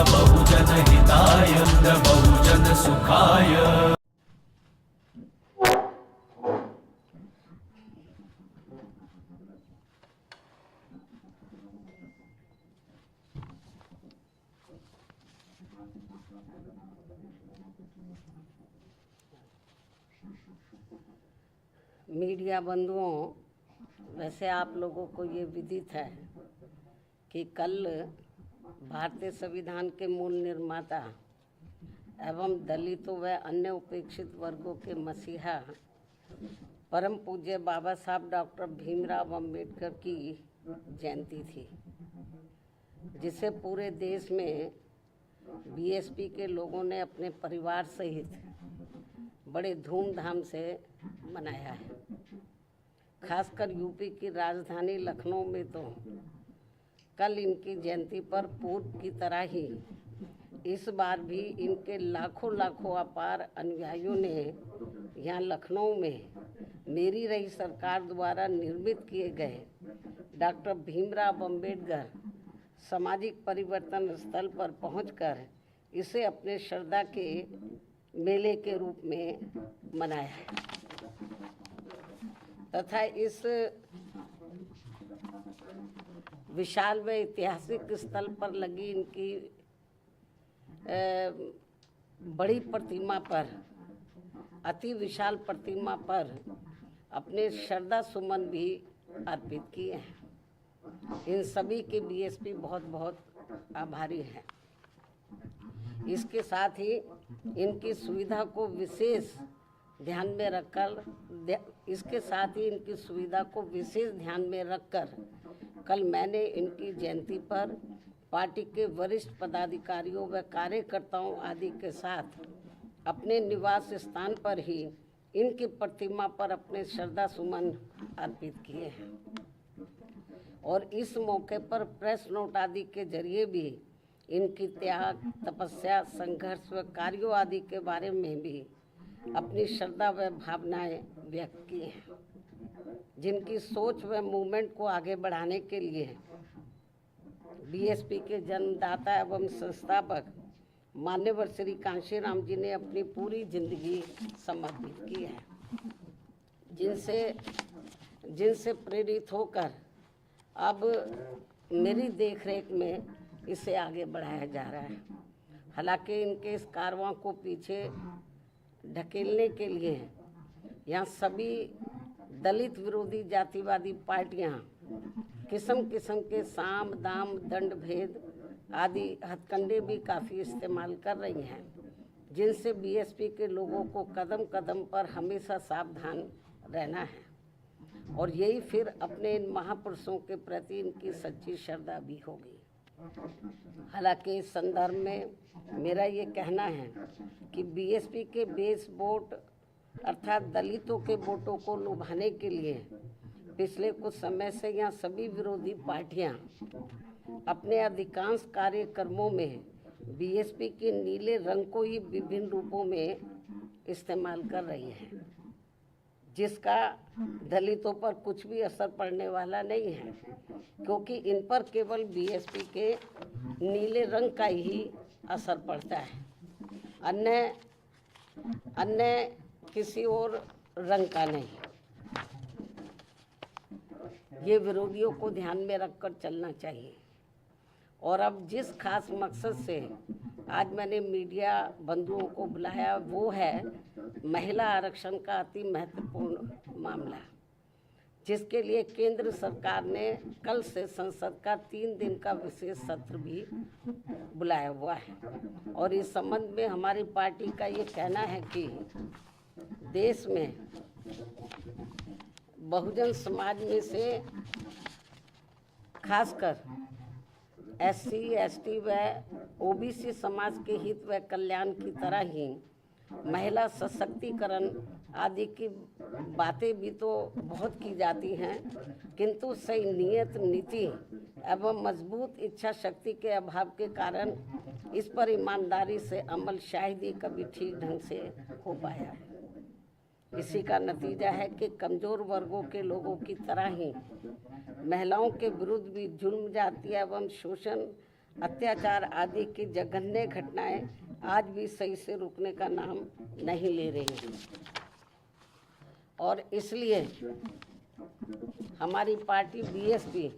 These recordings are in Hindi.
बहुजन हिताय बहुजन सुखाय। मीडिया बंधुओं, वैसे आप लोगों को ये विदित है कि कल भारतीय संविधान के मूल निर्माता एवं दलितों व अन्य उपेक्षित वर्गों के मसीहा परम पूज्य बाबा साहब डॉक्टर भीमराव अंबेडकर की जयंती थी, जिसे पूरे देश में बीएसपी के लोगों ने अपने परिवार सहित बड़े धूमधाम से मनाया है। खासकर यूपी की राजधानी लखनऊ में तो कल इनकी जयंती पर पूर्व की तरह ही इस बार भी इनके लाखों लाखों अपार अनुयायियों ने यहाँ लखनऊ में मेरी रही सरकार द्वारा निर्मित किए गए डॉक्टर भीमराव अंबेडकर सामाजिक परिवर्तन स्थल पर पहुंचकर इसे अपने श्रद्धा के मेले के रूप में मनाया है तथा इस विशाल व ऐतिहासिक स्थल पर लगी इनकी बड़ी प्रतिमा पर, अति विशाल प्रतिमा पर अपने श्रद्धा सुमन भी अर्पित किए हैं। इन सभी के बीएसपी बहुत बहुत आभारी हैं। इसके साथ ही इनकी सुविधा को विशेष ध्यान में रखकर कल मैंने इनकी जयंती पर पार्टी के वरिष्ठ पदाधिकारियों व कार्यकर्ताओं आदि के साथ अपने निवास स्थान पर ही इनकी प्रतिमा पर अपने श्रद्धा सुमन अर्पित किए हैं और इस मौके पर प्रेस नोट आदि के जरिए भी इनकी त्याग, तपस्या, संघर्ष व कार्यों आदि के बारे में भी अपनी श्रद्धा व भावनाएं व्यक्त की हैं, जिनकी सोच व मूवमेंट को आगे बढ़ाने के लिए बीएसपी के जन्मदाता एवं संस्थापक मान्यवर श्री कांशीराम जी ने अपनी पूरी जिंदगी समर्पित की है, जिनसे प्रेरित होकर अब मेरी देखरेख में इसे आगे बढ़ाया जा रहा है। हालांकि इनके इस कारवां को पीछे ढकेलने के लिए यहाँ सभी दलित विरोधी जातिवादी पार्टियाँ किस्म किस्म के साम दाम दंड भेद आदि हथकंडे भी काफ़ी इस्तेमाल कर रही हैं, जिनसे बीएसपी के लोगों को कदम कदम पर हमेशा सावधान रहना है और यही फिर अपने इन महापुरुषों के प्रति इनकी सच्ची श्रद्धा भी होगी। हालांकि इस संदर्भ में मेरा ये कहना है कि बीएसपी के बेस वोट अर्थात दलितों के वोटों को लुभाने के लिए पिछले कुछ समय से यहाँ सभी विरोधी पार्टियाँ अपने अधिकांश कार्यक्रमों में बीएसपी के नीले रंग को ही विभिन्न रूपों में इस्तेमाल कर रही हैं, जिसका दलितों पर कुछ भी असर पड़ने वाला नहीं है, क्योंकि इन पर केवल बीएसपी के नीले रंग का ही असर पड़ता है, अन्य किसी और रंग का नहीं। ये विरोधियों को ध्यान में रखकर चलना चाहिए। और अब जिस खास मकसद से आज मैंने मीडिया बंधुओं को बुलाया वो है महिला आरक्षण का अति महत्वपूर्ण मामला, जिसके लिए केंद्र सरकार ने कल से संसद का 3 दिन का विशेष सत्र भी बुलाया हुआ है। और इस संबंध में हमारी पार्टी का ये कहना है कि देश में बहुजन समाज में से खासकर एससी, एसटी व ओबीसी समाज के हित व कल्याण की तरह ही महिला सशक्तिकरण आदि की बातें भी तो बहुत की जाती हैं, किंतु सही नियत नीति एवं मजबूत इच्छा शक्ति के अभाव के कारण इस पर ईमानदारी से अमल शायद ही कभी ठीक ढंग से हो पाया है। इसी का नतीजा है कि कमज़ोर वर्गों के लोगों की तरह ही महिलाओं के विरुद्ध भी जुल्म, जातीय एवं शोषण अत्याचार आदि की जघन्य घटनाएं आज भी सही से रुकने का नाम नहीं ले रही हैं। और इसलिए हमारी पार्टी बीएसपी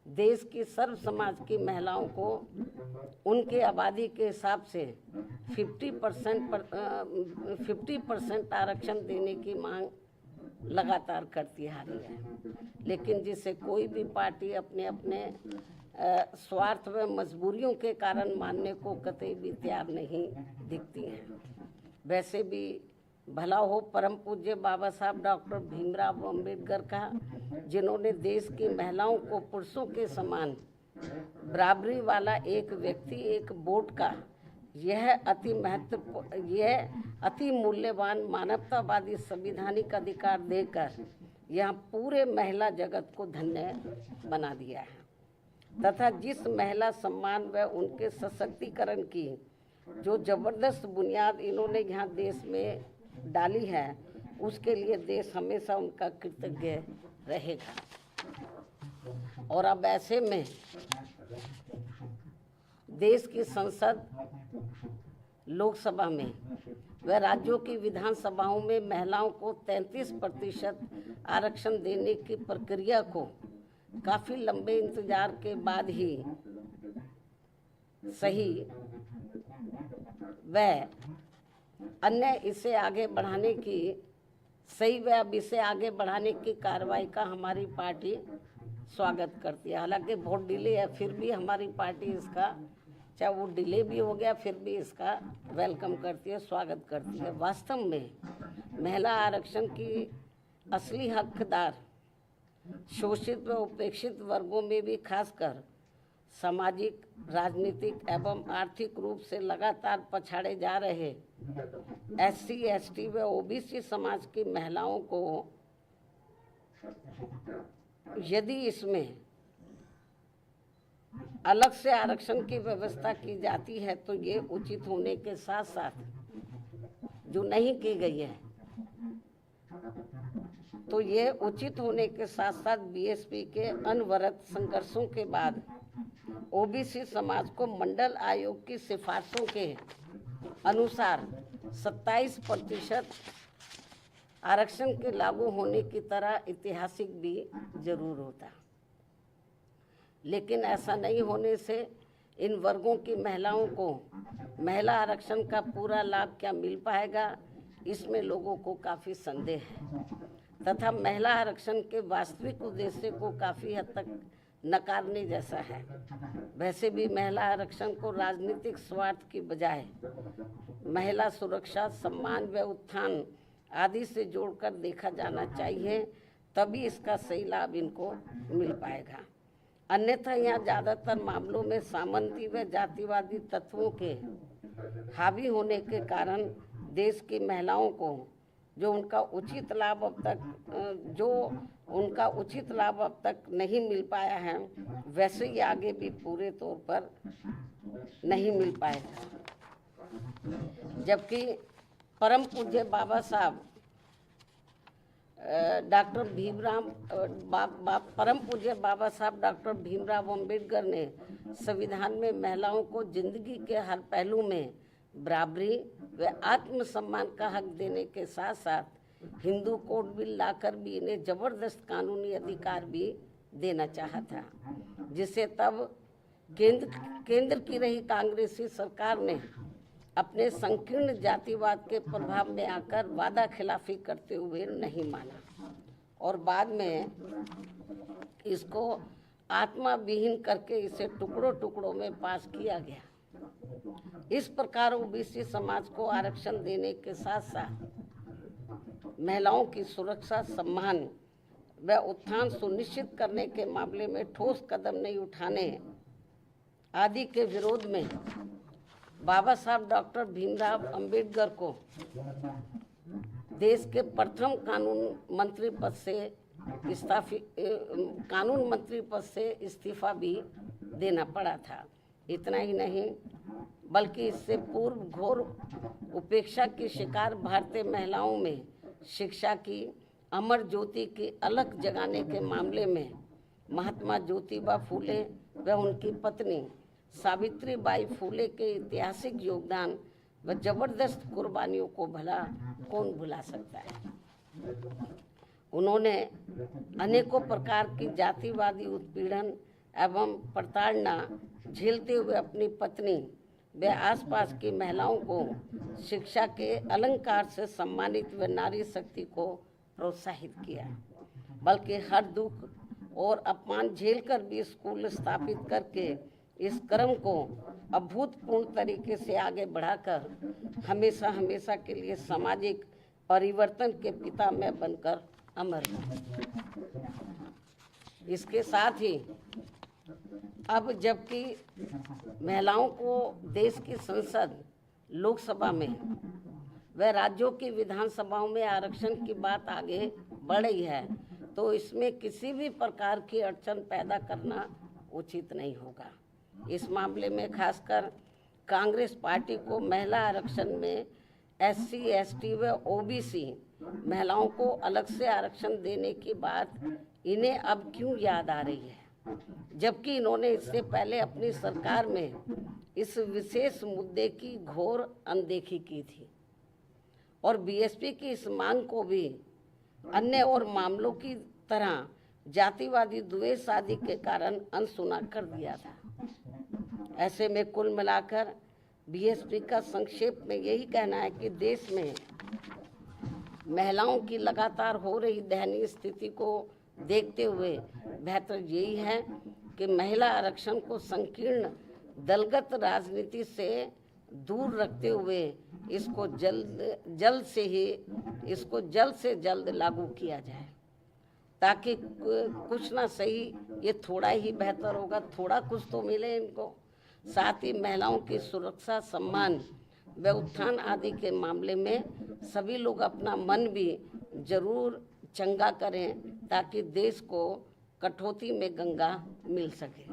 देश की सर्व समाज की महिलाओं को उनके आबादी के हिसाब से 50% आरक्षण देने की मांग लगातार करती आ रही है, लेकिन जिसे कोई भी पार्टी अपने अपने स्वार्थ व मजबूरियों के कारण मानने को कतई भी तैयार नहीं दिखती हैं। वैसे भी भला हो परम पूज्य बाबा साहब डॉक्टर भीमराव अम्बेडकर का, जिन्होंने देश की महिलाओं को पुरुषों के समान बराबरी वाला एक व्यक्ति एक वोट का यह अति मूल्यवान मानवतावादी संवैधानिक अधिकार देकर यह पूरे महिला जगत को धन्य बना दिया है तथा जिस महिला सम्मान व उनके सशक्तिकरण की जो जबरदस्त बुनियाद इन्होंने यहाँ देश में डाली है, उसके लिए देश हमेशा उनका कृतज्ञ रहेगा। और अब ऐसे में देश की संसद, लोकसभा में व राज्यों की विधानसभाओं में महिलाओं को 33% आरक्षण देने की प्रक्रिया को काफ़ी लंबे इंतजार के बाद ही सही व अन्य इसे आगे बढ़ाने की अब इसे आगे बढ़ाने की कार्रवाई का हमारी पार्टी स्वागत करती है। हालांकि बहुत डिले है, फिर भी हमारी पार्टी इसका, चाहे वो डिले भी हो गया, फिर भी इसका वेलकम करती है, स्वागत करती है। वास्तव में महिला आरक्षण की असली हकदार शोषित व उपेक्षित वर्गों में भी खासकर सामाजिक, राजनीतिक एवं आर्थिक रूप से लगातार पछाड़े जा रहे SC, ST व OBC समाज की महिलाओं को यदि इसमें अलग से आरक्षण की व्यवस्था की जाती है तो ये उचित होने के साथ साथ, जो नहीं की गई है तो ये उचित होने के साथ साथ बीएसपी के अनवरत संघर्षों के बाद OBC समाज को मंडल आयोग की सिफारिशों के अनुसार 27% आरक्षण के लागू होने की तरह ऐतिहासिक भी जरूर होता, लेकिन ऐसा नहीं होने से इन वर्गों की महिलाओं को महिला आरक्षण का पूरा लाभ क्या मिल पाएगा, इसमें लोगों को काफ़ी संदेह है तथा महिला आरक्षण के वास्तविक उद्देश्य को काफ़ी हद तक नकारने जैसा है। वैसे भी महिला आरक्षण को राजनीतिक स्वार्थ की बजाय महिला सुरक्षा, सम्मान व उत्थान आदि से जोड़कर देखा जाना चाहिए, तभी इसका सही लाभ इनको मिल पाएगा। अन्यथा यहाँ ज़्यादातर मामलों में सामंती व जातिवादी तत्वों के हावी होने के कारण देश की महिलाओं को जो उनका उचित लाभ अब तक नहीं मिल पाया है, वैसे ही आगे भी पूरे तौर पर नहीं मिल पाएगा। जबकि परम पूज्य बाबा साहब डॉक्टर भीमराव अम्बेडकर ने संविधान में महिलाओं को जिंदगी के हर पहलू में बराबरी व आत्मसम्मान का हक देने के साथ साथ हिंदू कोड बिल लाकर भी इन्हें जबरदस्त कानूनी अधिकार भी देना चाहा था, जिसे तब केंद्र की रही कांग्रेसी सरकार ने अपने संकीर्ण जातिवाद के प्रभाव में आकर वादा खिलाफी करते हुए नहीं माना और बाद में इसको आत्मा विहीन करके इसे टुकड़ों टुकड़ों में पास किया गया। इस प्रकार OBC समाज को आरक्षण देने के साथ साथ महिलाओं की सुरक्षा, सम्मान व उत्थान सुनिश्चित करने के मामले में ठोस कदम नहीं उठाने आदि के विरोध में बाबा साहब डॉक्टर भीमराव अम्बेडकर को देश के प्रथम कानून मंत्री पद से इस्तीफा भी देना पड़ा था। इतना ही नहीं बल्कि इससे पूर्व घोर उपेक्षा की शिकार भारतीय महिलाओं में शिक्षा की अमर ज्योति की अलख जगाने के मामले में महात्मा ज्योतिबा फूले व उनकी पत्नी सावित्रीबाई फूले के ऐतिहासिक योगदान व जबरदस्त कुर्बानियों को भला कौन भुला सकता है। उन्होंने अनेकों प्रकार की जातिवादी उत्पीड़न एवं प्रताड़ना झेलते हुए अपनी पत्नी व आसपास की महिलाओं को शिक्षा के अलंकार से सम्मानित व नारी शक्ति को प्रोत्साहित किया, बल्कि हर दुख और अपमान झेलकर भी स्कूल स्थापित करके इस क्रम को अभूतपूर्व तरीके से आगे बढ़ाकर हमेशा हमेशा के लिए सामाजिक परिवर्तन के पिता में बनकर अमर हूँ। इसके साथ ही अब जबकि महिलाओं को देश की संसद, लोकसभा में व राज्यों की विधानसभाओं में आरक्षण की बात आगे बढ़ रही है, तो इसमें किसी भी प्रकार की अड़चन पैदा करना उचित नहीं होगा। इस मामले में खासकर कांग्रेस पार्टी को महिला आरक्षण में SC, ST व OBC महिलाओं को अलग से आरक्षण देने की बात इन्हें अब क्यों याद आ रही है, जबकि इन्होंने इससे पहले अपनी सरकार में इस विशेष मुद्दे की घोर अनदेखी की थी और BSP की इस मांग को भी अन्य और मामलों की तरह जातिवादी द्वेष आदि के कारण अनसुना कर दिया था। ऐसे में कुल मिलाकर BSP का संक्षेप में यही कहना है कि देश में महिलाओं की लगातार हो रही दयनीय स्थिति को देखते हुए बेहतर यही है कि महिला आरक्षण को संकीर्ण दलगत राजनीति से दूर रखते हुए इसको जल्द से जल्द लागू किया जाए, ताकि कुछ ना सही ये थोड़ा ही बेहतर होगा, थोड़ा कुछ तो मिले इनको। साथ ही महिलाओं की सुरक्षा, सम्मान व उत्थान आदि के मामले में सभी लोग अपना मन भी जरूर चंगा करें, ताकि देश को कटौती में गंगा मिल सके।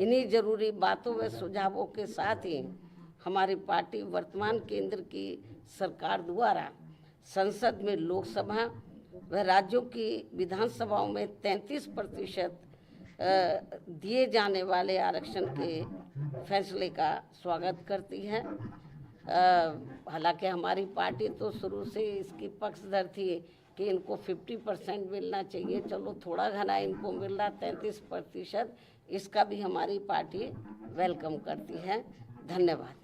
इन्हीं जरूरी बातों व सुझावों के साथ ही हमारी पार्टी वर्तमान केंद्र की सरकार द्वारा संसद में, लोकसभा व राज्यों की विधानसभाओं में 33% दिए जाने वाले आरक्षण के फैसले का स्वागत करती है। हालांकि हमारी पार्टी तो शुरू से इसकी पक्षधर थी कि इनको 50% मिलना चाहिए, चलो थोड़ा घना इनको मिल रहा 33%, इसका भी हमारी पार्टी वेलकम करती है। धन्यवाद।